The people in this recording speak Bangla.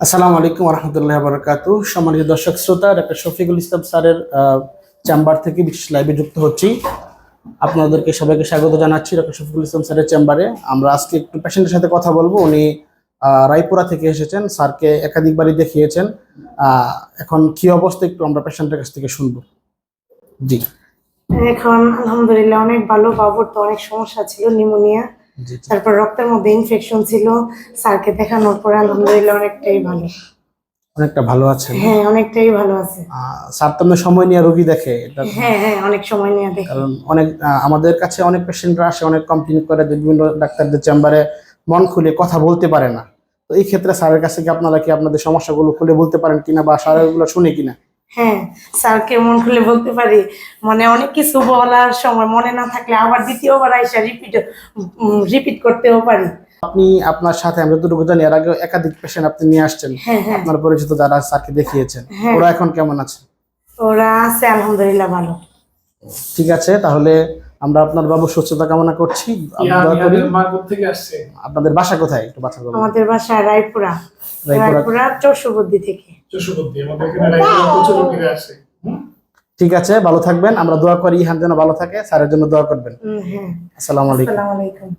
আসসালামু আলাইকুম রহমতুল্লাহ বারাকাতুহু। সম্মানিত দর্শক শ্রোতা, ডক্টর শফিকুল ইসলাম স্যারের চেম্বার থেকে বিশেষ লাইভে যুক্ত হচ্ছি। আপনাদেরকে সবাইকে স্বাগত জানাচ্ছি ডক্টর শফিকুল ইসলাম স্যারের চেম্বারে। আমরা আজকে একটু পেশেন্টের সাথে কথা বলবো। উনি রায়পুরা থেকে এসেছেন, স্যারকে একাধিকবারই দেখিয়েছেন। এখন কি অবস্থা একটু আমরা পেশেন্টের কাছ থেকে শুনবো। জি, এখন আলহামদুলিল্লাহ অনেক ভালো। বাবুর তো অনেক সমস্যা ছিল, নিউমোনিয়া, জি, তারপর রক্তের মধ্যে ইনফেকশন ছিল। স্যারকে দেখানোর পরে আলহামদুলিল্লাহ অনেকটাই ভালো। অনেকটা ভালো আছেন? হ্যাঁ, অনেকটাই ভালো আছে। স্যার তো সময় নিয়ে রোগী দেখে এটা? হ্যাঁ হ্যাঁ, অনেক সময় নিয়ে দেখে। কারণ অনেক আমাদের কাছে অনেক পেশেন্টরা আসে, অনেক কমপ্লেন করে যে বিভিন্ন ডাক্তারদের চেম্বারে মন খুলে কথা বলতে পারে না। তো এই ক্ষেত্রে স্যারের কাছে কি আপনারা আপনাদের সমস্যাগুলো খুলে বলতে পারেন কিনা, বা স্যার এগুলো শুনে কিনা? হ্যাঁ, স্যারকে মন খুলে বলতে পারি। মানে অনেক কিছু বলার সময় মনে না থাকলে আবার দ্বিতীয়বার আইসা রিপিট করতেও পারি। আপনি আপনার সাথে, আমি যতটুকু জানি এর আগে একাধিক পেশেন্ট আপনি নিয়ে আসছেন, হ্যাঁ হ্যাঁ আপনার পরিচিত যারা স্যারকে দেখিয়েছেন, হ্যাঁ। ওরা এখন কেমন আছে? ওরা আছে আলহামদুলিল্লাহ ভালো। ঠিক আছে, তাহলে আমরা আপনার বাবুর সুস্থতা কামনা করছি। আপনাদের বাসা কোথায় একটু বাচ্চা বলুন। আমাদের বাসা রায়পুরা, রায়পুরা চৌষবদ্দি থেকে। ঠিক আছে, ভালো থাকবেন। আমরা দোয়া করি ইহান যেন ভালো থাকে, স্যারের জন্য দোয়া করবেন। হ্যাঁ, আসসালামু আলাইকুম। আসসালামু আলাইকুম।